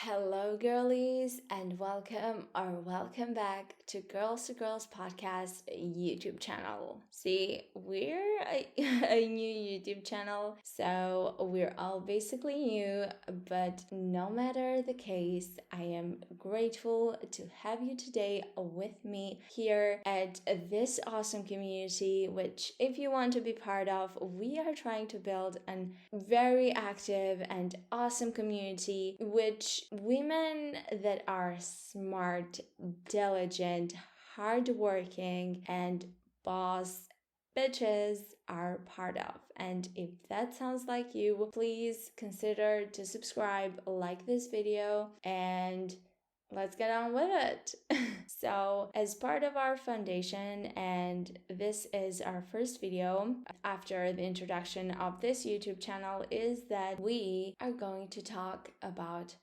Hello, girlies, and welcome back to Girls to Girls podcast YouTube channel. See, we're a new YouTube channel, so we're all basically new, but no matter the case, I am grateful to have you today with me here at this awesome community, which if you want to be part of, we are trying to build a very active and awesome community, which women that are smart, diligent, hardworking, and boss bitches are part of. And if that sounds like you, please consider to subscribe, like this video, and let's get on with it. So, as part of our foundation, and this is our first video after the introduction of this YouTube channel, is that we are going to talk about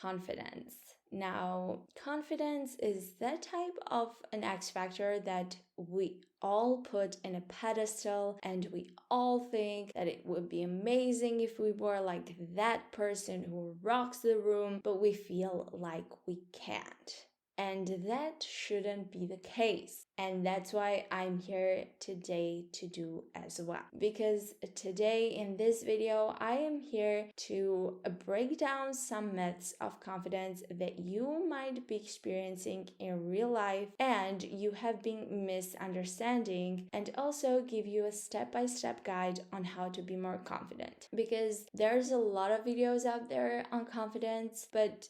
confidence. Now, confidence is that type of an X factor that we all put in a pedestal, and we all think that it would be amazing if we were like that person who rocks the room, but we feel like we can't. And that shouldn't be the case. And that's why I'm here today to do as well. Because today in this video, I am here to break down some myths of confidence that you might be experiencing in real life and you have been misunderstanding, and also give you a step-by-step guide on how to be more confident. Because there's a lot of videos out there on confidence, but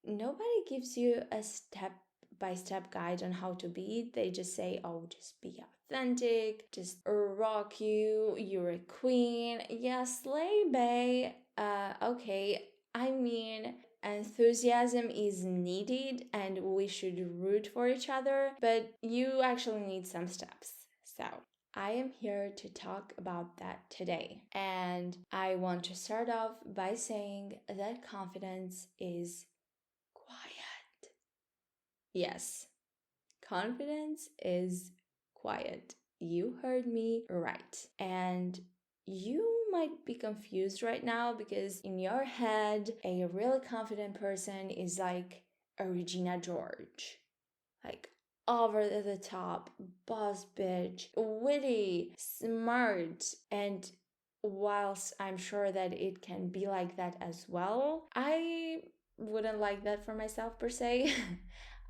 nobody gives you a step-by-step guide on how to be. They just say, oh, just be authentic, just rock you, you're a queen, yeah, slay bae. Okay, I mean, enthusiasm is needed and we should root for each other, but you actually need some steps. So I am here to talk about that today. And I want to start off by saying that confidence is quiet. Yes, confidence is quiet. You heard me right. And you might be confused right now because in your head, a really confident person is like a Regina George. Like over the top, boss bitch, witty, smart, and whilst I'm sure that it can be like that as well, I wouldn't like that for myself per se.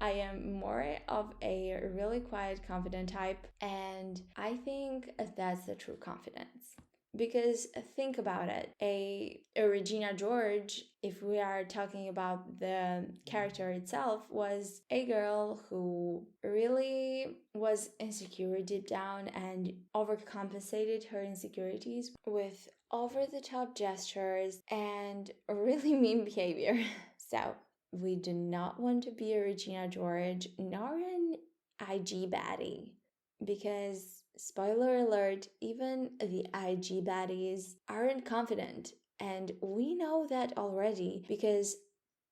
I am more of a really quiet, confident type, and I think that's the true confidence. Because think about it, a Regina George, if we are talking about the character itself, was a girl who really was insecure deep down and overcompensated her insecurities with over-the-top gestures and really mean behavior. So, we do not want to be a Regina George nor an IG baddie. Because, spoiler alert, even the IG baddies aren't confident. And we know that already because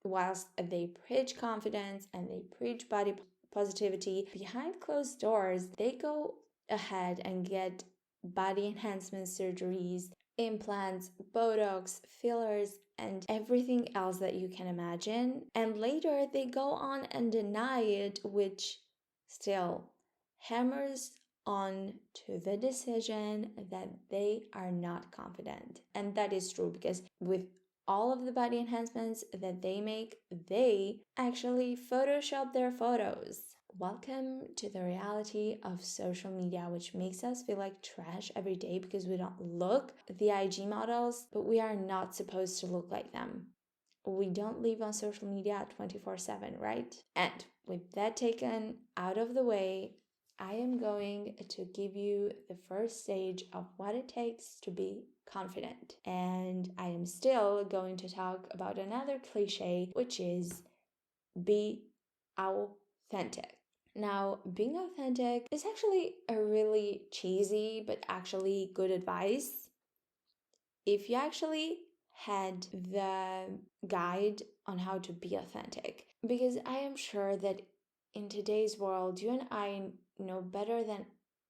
whilst they preach confidence and they preach body positivity, behind closed doors, they go ahead and get body enhancement surgeries, implants, Botox, fillers, and everything else that you can imagine. And later they go on and deny it, which still hammers on to the decision that they are not confident. And that is true because with all of the body enhancements that they make, they actually Photoshop their photos. Welcome to the reality of social media, which makes us feel like trash every day because we don't look the IG models, but we are not supposed to look like them. We don't live on social media 24/7, right? And with that taken out of the way, I am going to give you the first stage of what it takes to be confident. And I am still going to talk about another cliche, which is be authentic. Now, being authentic is actually a really cheesy but actually good advice. If you actually had the guide on how to be authentic, because I am sure that in today's world, you and I know better than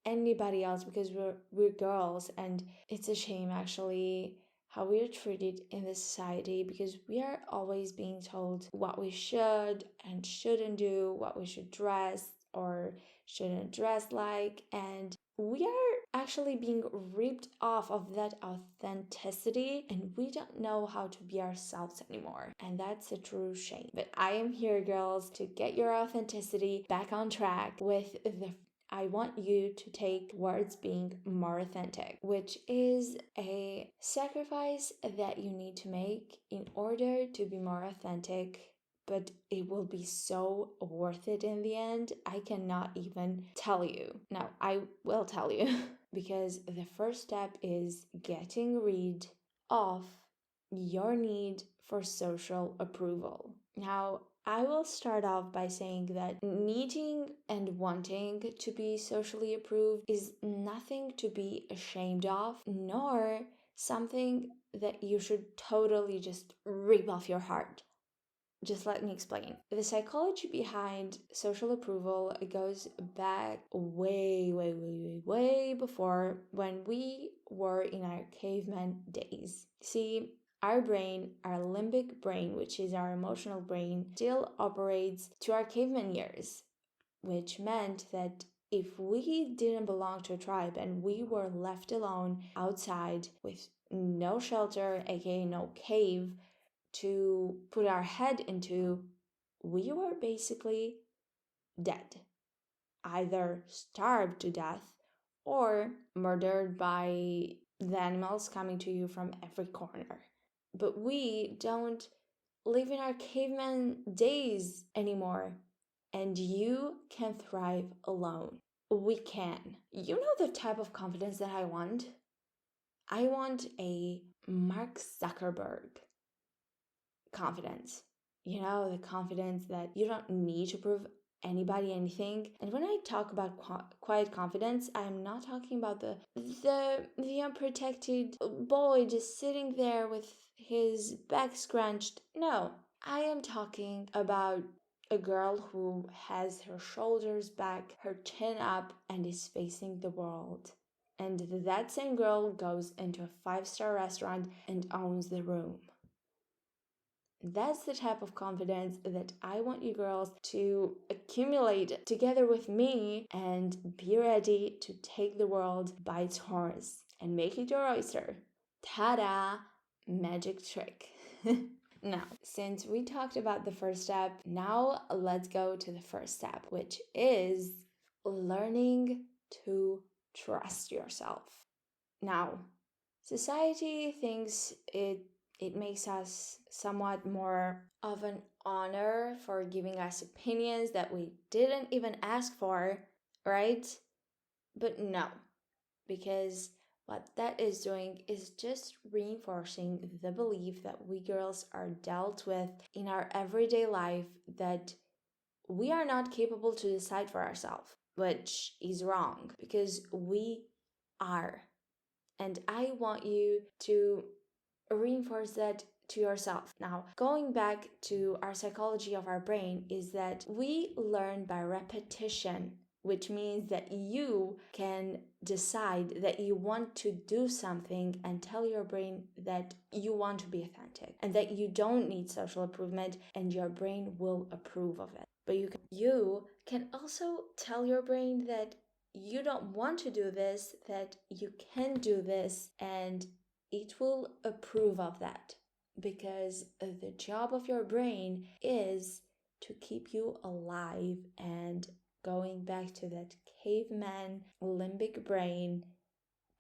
anybody else because we're girls, and it's a shame actually how we are treated in this society, because we are always being told what we should and shouldn't do, what we should dress or shouldn't dress like, and we are actually being ripped off of that authenticity, and we don't know how to be ourselves anymore. And that's a true shame. But I am here, girls, to get your authenticity back on track with the I want you to take towards being more authentic, which is a sacrifice that you need to make in order to be more authentic, but it will be so worth it in the end. I cannot even tell you. Now, I will tell you because the first step is getting rid of your need for social approval. Now, I will start off by saying that needing and wanting to be socially approved is nothing to be ashamed of, nor something that you should totally just rip off your heart. Just let me explain. The psychology behind social approval goes back way before, when we were in our caveman days. See, our brain, our limbic brain, which is our emotional brain, still operates to our caveman years, which meant that if we didn't belong to a tribe and we were left alone outside with no shelter, aka no cave, to put our head into, we were basically dead. Either starved to death or murdered by the animals coming to you from every corner. But we don't live in our caveman days anymore, and you can thrive alone. We can. You know the type of confidence that I want? I want a Mark Zuckerberg confidence. You know, the confidence that you don't need to prove anybody anything. And when I talk about quiet confidence, I'm not talking about the unprotected boy just sitting there with his back scrunched. No, I am talking about a girl who has her shoulders back, her chin up, and is facing the world. And that same girl goes into a 5-star restaurant and owns the room. That's the type of confidence that I want you girls to accumulate together with me and be ready to take the world by its horns and make it your oyster. Ta-da! Magic trick. Now, since we talked about the first step, now let's go to the first step, which is learning to trust yourself. Now, society thinks it makes us somewhat more of an honor for giving us opinions that we didn't even ask for, right? But no, because what that is doing is just reinforcing the belief that we girls are dealt with in our everyday life, that we are not capable to decide for ourselves, which is wrong, because we are. And I want you to reinforce that to yourself. Now, going back to our psychology of our brain, is that we learn by repetition, which means that you can decide that you want to do something and tell your brain that you want to be authentic and that you don't need social approval, and your brain will approve of it. But you can also tell your brain that you don't want to do this, that you can do this, and it will approve of that, because the job of your brain is to keep you alive. And going back to that caveman limbic brain,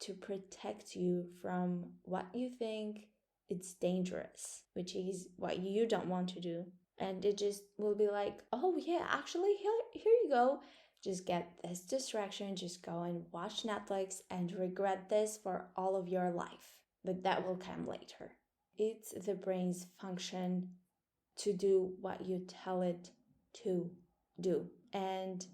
to protect you from what you think it's dangerous, which is what you don't want to do. And it just will be like, oh yeah, actually here you go, just get this distraction, just go and watch Netflix and regret this for all of your life. But that will come later. It's the brain's function to do what you tell it to do. And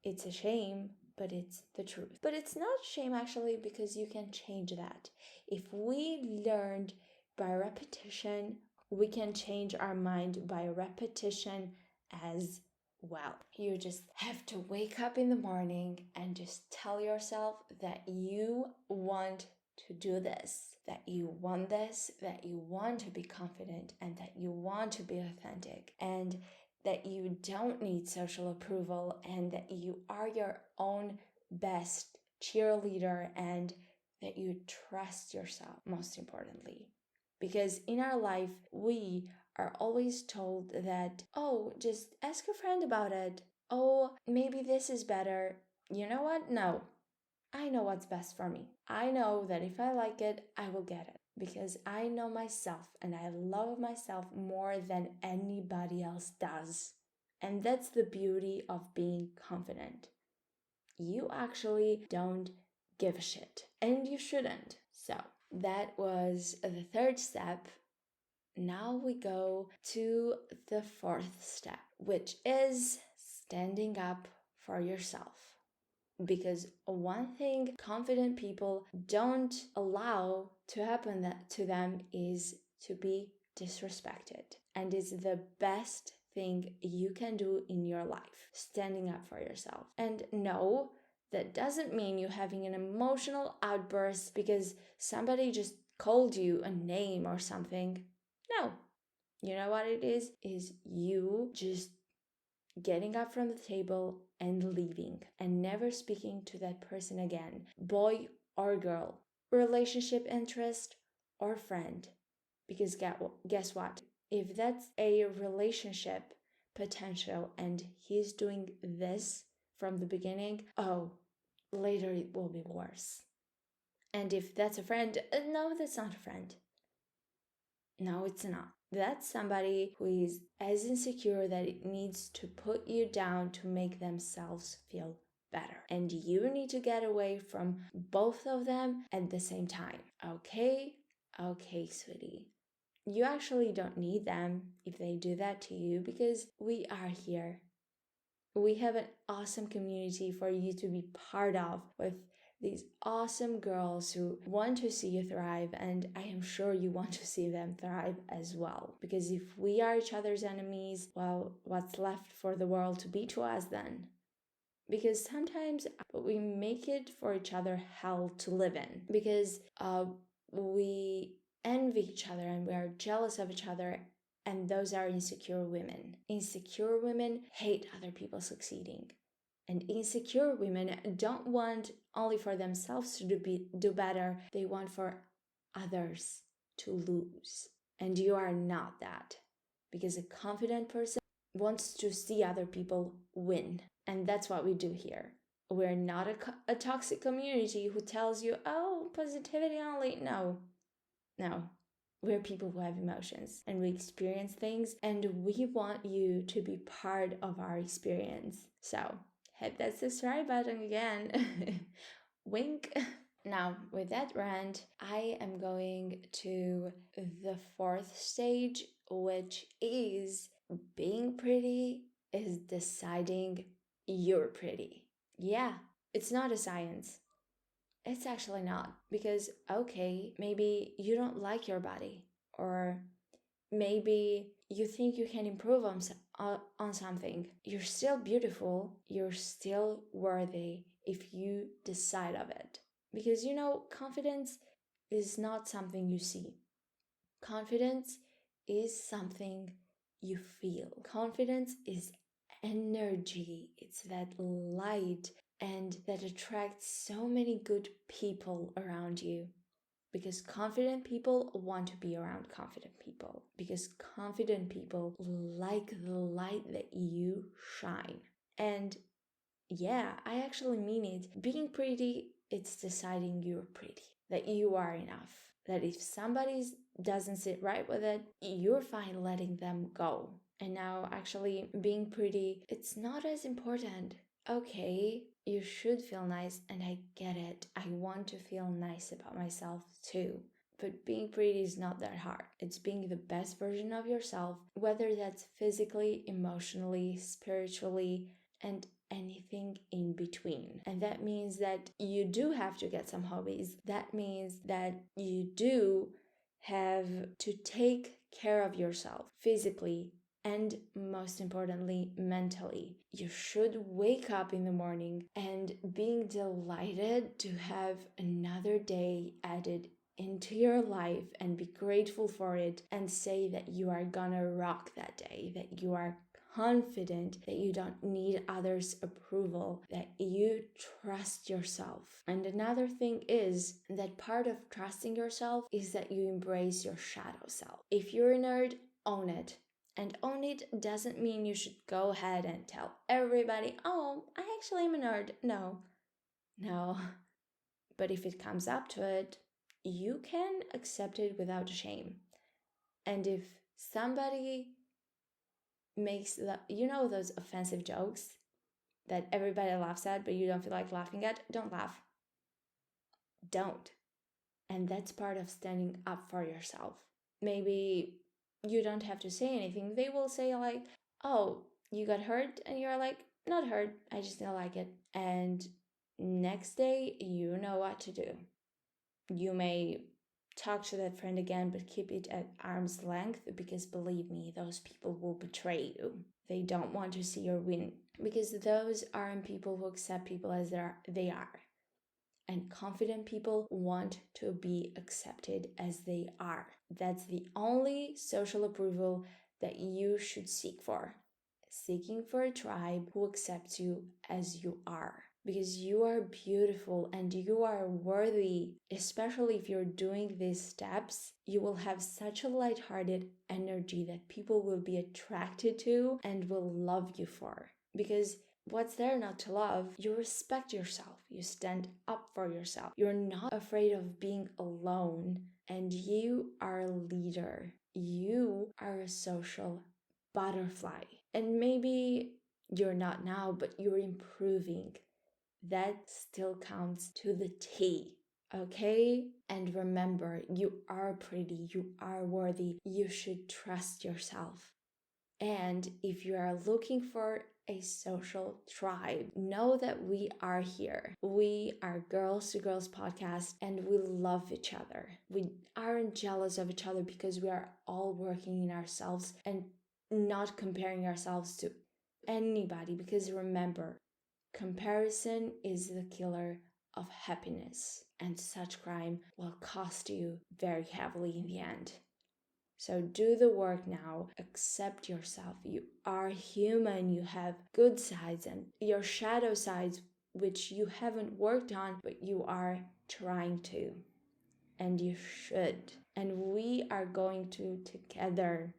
it's a shame, but it's the truth. But it's not shame actually, because you can change that. If we learned by repetition, we can change our mind by repetition as well. You just have to wake up in the morning and just tell yourself that you want to do this, that you want this, that you want to be confident, and that you want to be authentic, and that you don't need social approval, and that you are your own best cheerleader, and that you trust yourself, most importantly. Because in our life, we are always told that, oh, just ask a friend about it. Oh, maybe this is better. You know what? No, I know what's best for me. I know that if I like it, I will get it. Because I know myself and I love myself more than anybody else does. And that's the beauty of being confident. You actually don't give a shit. And you shouldn't. So, that was the third step. Now we go to the fourth step, which is standing up for yourself. Because one thing confident people don't allow to happen to them is to be disrespected. And it's the best thing you can do in your life, standing up for yourself. And no, that doesn't mean you having an emotional outburst because somebody just called you a name or something. No. You know what it is? Is you just getting up from the table and leaving and never speaking to that person again, boy or girl, relationship interest or friend. Because guess what? If that's a relationship potential and he's doing this from the beginning, oh, later it will be worse. And if that's a friend, no, that's not a friend. No, it's not. That's somebody who is as insecure that it needs to put you down to make themselves feel better. And you need to get away from both of them at the same time. Okay? Okay, sweetie. You actually don't need them if they do that to you because we are here. We have an awesome community for you to be part of with these awesome girls who want to see you thrive, and I am sure you want to see them thrive as well. Because if we are each other's enemies, well, what's left for the world to be to us then? Because sometimes we make it for each other hell to live in. Because we envy each other and we are jealous of each other, and those are insecure women. Insecure women hate other people succeeding. And insecure women don't want only for themselves to do better, they want for others to lose. And you are not that. Because a confident person wants to see other people win. And that's what we do here. We're not a toxic community who tells you, oh, positivity only. No. We're people who have emotions and we experience things, and we want you to be part of our experience. So, hit that subscribe button again. Wink. Now, with that rant, I am going to the fourth stage, which is being pretty is deciding you're pretty. Yeah, it's not a science. It's actually not. Because, okay, maybe you don't like your body, or maybe you think you can improve on something. You're still beautiful, you're still worthy if you decide of it. Because confidence is not something you see. Confidence is something you feel. Confidence is energy, it's that light, and that attracts so many good people around you. Because confident people want to be around confident people. Because confident people like the light that you shine. And yeah, I actually mean it. Being pretty, it's deciding you're pretty. That you are enough. That if somebody doesn't sit right with it, you're fine letting them go. And now, actually, being pretty, it's not as important. Okay, you should feel nice, and I get it. I want to feel nice about myself too. But being pretty is not that hard. It's being the best version of yourself, whether that's physically, emotionally, spiritually, and anything in between. And that means that you do have to get some hobbies. That means that you do have to take care of yourself physically, And most importantly, mentally. You should wake up in the morning and being delighted to have another day added into your life and be grateful for it and say that you are gonna rock that day, that you are confident, that you don't need others' approval, that you trust yourself. And another thing is that part of trusting yourself is that you embrace your shadow self. If you're a nerd, own it. And own it doesn't mean you should go ahead and tell everybody, oh, I actually am a nerd. No. But if it comes up to it, you can accept it without shame. And if somebody makes those offensive jokes that everybody laughs at, but you don't feel like laughing at, don't laugh. Don't. And that's part of standing up for yourself. Maybe you don't have to say anything. They will say, like, oh, you got hurt? And you're like, not hurt. I just don't like it. And next day, you know what to do. You may talk to that friend again, but keep it at arm's length, because believe me, those people will betray you. They don't want to see your win, because those aren't people who accept people as they are. And confident people want to be accepted as they are. That's the only social approval that you should seek for. Seeking for a tribe who accepts you as you are. Because you are beautiful and you are worthy. Especially if you're doing these steps, you will have such a lighthearted energy that people will be attracted to and will love you for. Because what's there not to love? You respect yourself. You stand up for yourself. You're not afraid of being alone. And you are a leader. You are a social butterfly. And maybe you're not now, but you're improving. That still counts to the T. Okay? And remember, you are pretty. You are worthy. You should trust yourself. And if you are looking for a social tribe, know that we are here. We are Girls to Girls podcast and we love each other. We aren't jealous of each other because we are all working in ourselves and not comparing ourselves to anybody. Because remember, comparison is the killer of happiness, and such crime will cost you very heavily in the end. So do the work now. Accept yourself. You are human. You have good sides and your shadow sides, which you haven't worked on, but you are trying to. And you should. And we are going to together,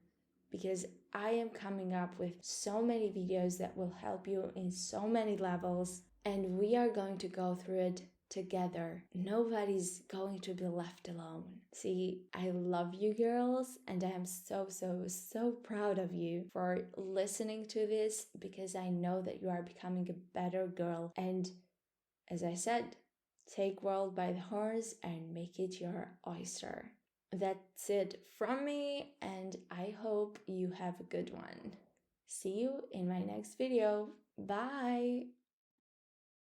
because I am coming up with so many videos that will help you in so many levels. And we are going to go through it together. Nobody's going to be left alone. See, I love you girls, and I am so proud of you for listening to this, because I know that you are becoming a better girl. And as I said, take world by the horns and make it your oyster. That's it from me, and I hope you have a good one. See you in my next video. Bye!